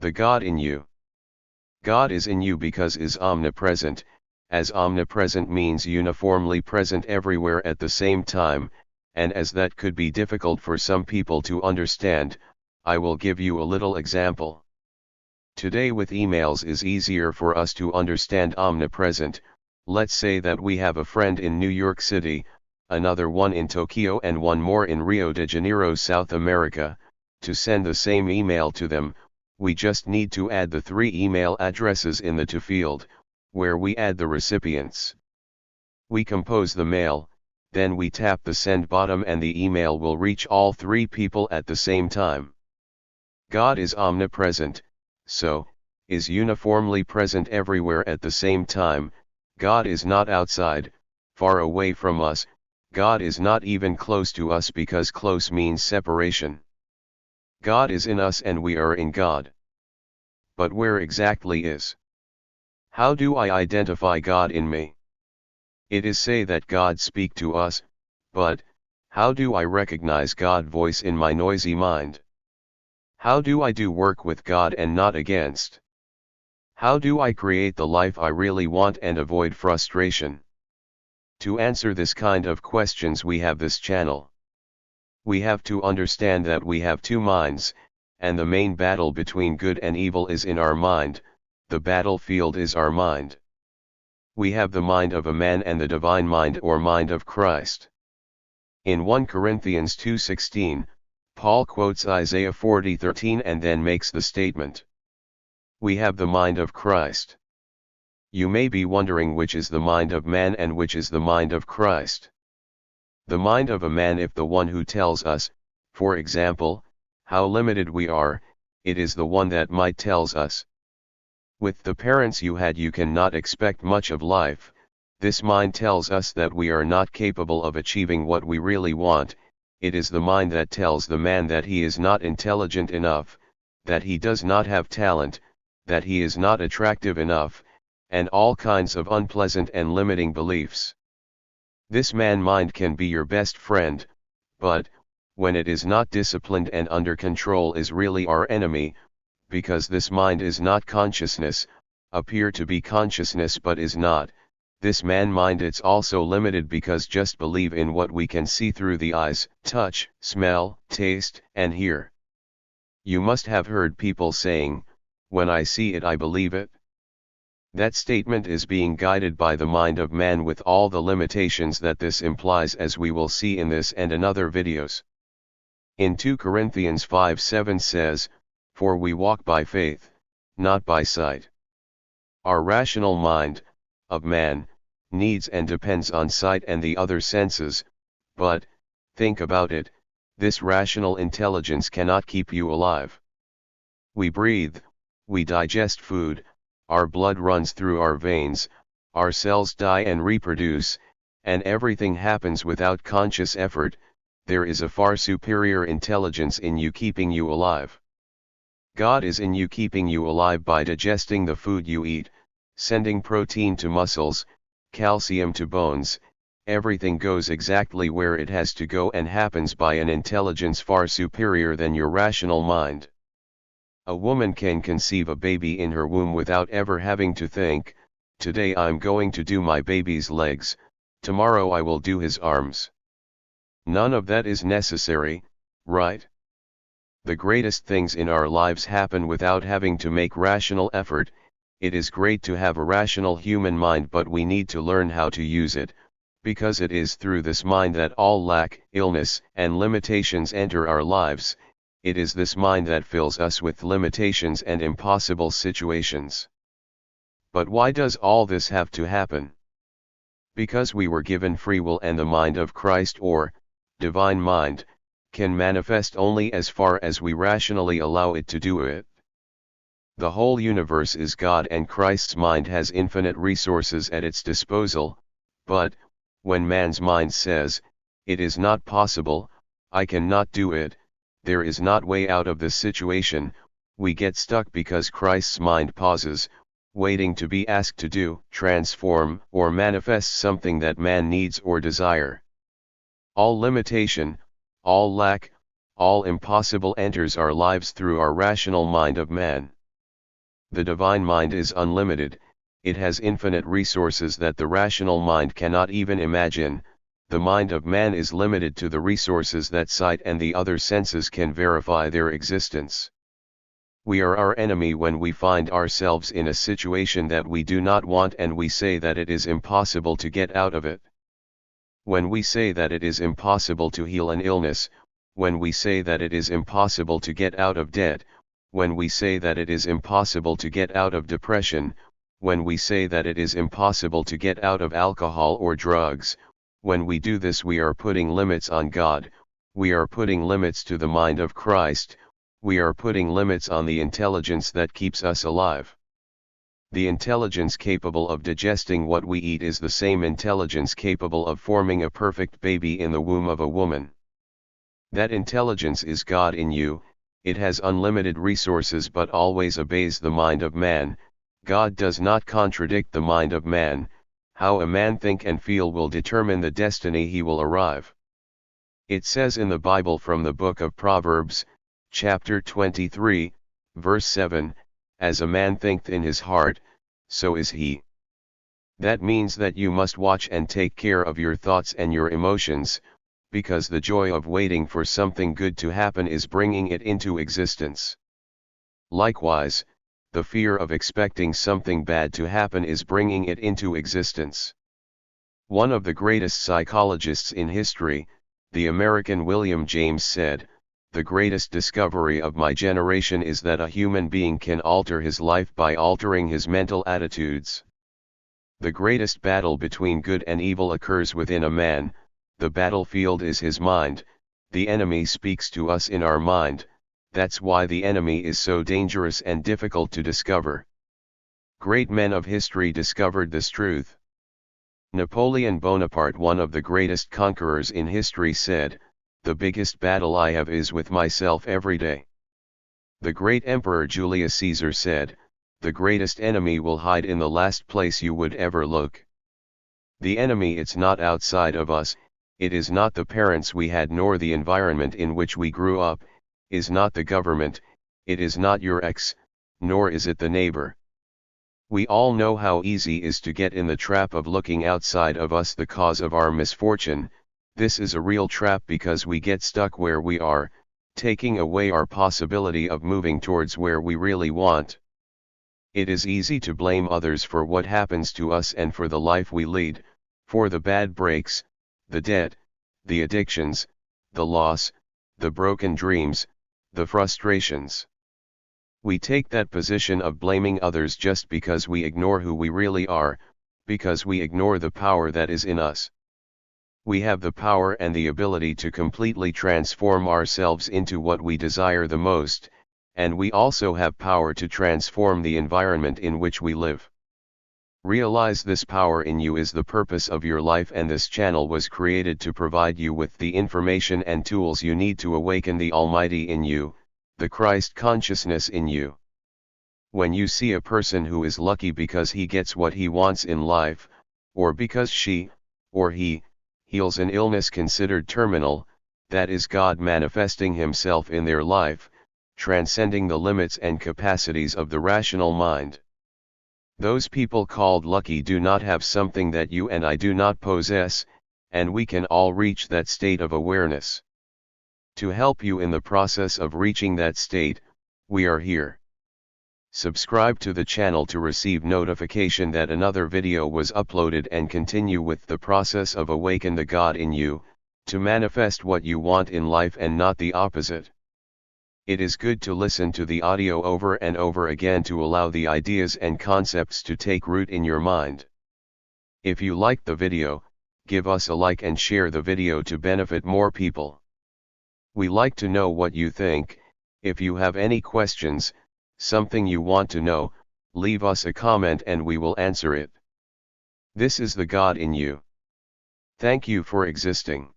The God in you. God is in you because is omnipresent, as omnipresent means uniformly present everywhere at the same time, and as that could be difficult for some people to understand, I will give you a little example. Today with emails is easier for us to understand omnipresent. Let's say that we have a friend in New York City, another one in Tokyo and one more in Rio de Janeiro, South America. To send the same email to them, we just need to add the 3 email addresses in the to field, where we add the recipients. We compose the mail, then we tap the send button and the email will reach all 3 people at the same time. God is omnipresent, so, is uniformly present everywhere at the same time. God is not outside, far away from us. God is not even close to us because close means separation. God is in us and we are in God. But where exactly is? How do I identify God in me? It is say that God speak to us, but, how do I recognize God's voice in my noisy mind? How do I do work with God and not against? How do I create the life I really want and avoid frustration? To answer this kind of questions we have this channel. We have to understand that we have 2 minds, and the main battle between good and evil is in our mind. The battlefield is our mind. We have the mind of a man and the divine mind or mind of Christ. In 1 Corinthians 2:16, Paul quotes Isaiah 40:13 and then makes the statement. We have the mind of Christ. You may be wondering which is the mind of man and which is the mind of Christ. The mind of a man, if the one who tells us, for example, how limited we are, it is the one that might tells us. With the parents you had you cannot expect much of life. This mind tells us that we are not capable of achieving what we really want. It is the mind that tells the man that he is not intelligent enough, that he does not have talent, that he is not attractive enough, and all kinds of unpleasant and limiting beliefs. This man mind can be your best friend, but, when it is not disciplined and under control, is really our enemy, because this mind is not consciousness, appear to be consciousness but is not. This man mind it's also limited because just believe in what we can see through the eyes, touch, smell, taste, and hear. You must have heard people saying, when I see it I believe it. That statement is being guided by the mind of man with all the limitations that this implies, as we will see in this and in other videos. In 2 Corinthians 5:7 says, for we walk by faith, not by sight. Our rational mind, of man, needs and depends on sight and the other senses, but, think about it, this rational intelligence cannot keep you alive. We breathe, we digest food, our blood runs through our veins, our cells die and reproduce, and everything happens without conscious effort. There is a far superior intelligence in you keeping you alive. God is in you keeping you alive by digesting the food you eat, sending protein to muscles, calcium to bones. Everything goes exactly where it has to go and happens by an intelligence far superior than your rational mind. A woman can conceive a baby in her womb without ever having to think, today I'm going to do my baby's legs, tomorrow I will do his arms. None of that is necessary, right? The greatest things in our lives happen without having to make rational effort. It is great to have a rational human mind, but we need to learn how to use it, because it is through this mind that all lack, illness, and limitations enter our lives. It is this mind that fills us with limitations and impossible situations. But why does all this have to happen? Because we were given free will, and the mind of Christ, or divine mind, can manifest only as far as we rationally allow it to do it. The whole universe is God, and Christ's mind has infinite resources at its disposal, but, when man's mind says, it is not possible, I cannot do it, there is not way out of this situation, we get stuck because Christ's mind pauses, waiting to be asked to do, transform, or manifest something that man needs or desire. All limitation, all lack, all impossible enters our lives through our rational mind of man. The divine mind is unlimited, it has infinite resources that the rational mind cannot even imagine. The mind of man is limited to the resources that sight and the other senses can verify their existence. We are our enemy when we find ourselves in a situation that we do not want and we say that it is impossible to get out of it. When we say that it is impossible to heal an illness, when we say that it is impossible to get out of debt, when we say that it is impossible to get out of depression, when we say that it is impossible to get out of alcohol or drugs, when we do this we are putting limits on God, we are putting limits to the mind of Christ, we are putting limits on the intelligence that keeps us alive. The intelligence capable of digesting what we eat is the same intelligence capable of forming a perfect baby in the womb of a woman. That intelligence is God in you, it has unlimited resources but always obeys the mind of man. God does not contradict the mind of man. How a man think and feel will determine the destiny he will arrive. It says in the Bible from the book of Proverbs, chapter 23, verse 7, "As a man thinketh in his heart, so is he." That means that you must watch and take care of your thoughts and your emotions, because the joy of waiting for something good to happen is bringing it into existence. Likewise, the fear of expecting something bad to happen is bringing it into existence. One of the greatest psychologists in history, the American William James said, "The greatest discovery of my generation is that a human being can alter his life by altering his mental attitudes." The greatest battle between good and evil occurs within a man, the battlefield is his mind, the enemy speaks to us in our mind. That's why the enemy is so dangerous and difficult to discover. Great men of history discovered this truth. Napoleon Bonaparte, one of the greatest conquerors in history, said, "The biggest battle I have is with myself every day." The great emperor Julius Caesar said, "The greatest enemy will hide in the last place you would ever look." The enemy, it's not outside of us, it is not the parents we had nor the environment in which we grew up, is not the government, it is not your ex, nor is it the neighbor. We all know how easy it is to get in the trap of looking outside of us the cause of our misfortune. This is a real trap because we get stuck where we are, taking away our possibility of moving towards where we really want. It is easy to blame others for what happens to us and for the life we lead, for the bad breaks, the debt, the addictions, the loss, the broken dreams, the frustrations. We take that position of blaming others just because we ignore who we really are, because we ignore the power that is in us. We have the power and the ability to completely transform ourselves into what we desire the most, and we also have power to transform the environment in which we live. Realize this power in you is the purpose of your life, and this channel was created to provide you with the information and tools you need to awaken the Almighty in you, the Christ consciousness in you. When you see a person who is lucky because he gets what he wants in life, or because she, or he, heals an illness considered terminal, that is God manifesting Himself in their life, transcending the limits and capacities of the rational mind. Those people called lucky do not have something that you and I do not possess, and we can all reach that state of awareness. To help you in the process of reaching that state, we are here. Subscribe to the channel to receive notification that another video was uploaded, and continue with the process of awaken the God in you, to manifest what you want in life and not the opposite. It is good to listen to the audio over and over again to allow the ideas and concepts to take root in your mind. If you liked the video, give us a like and share the video to benefit more people. We like to know what you think. If you have any questions, something you want to know, leave us a comment and we will answer it. This is the God in you. Thank you for existing.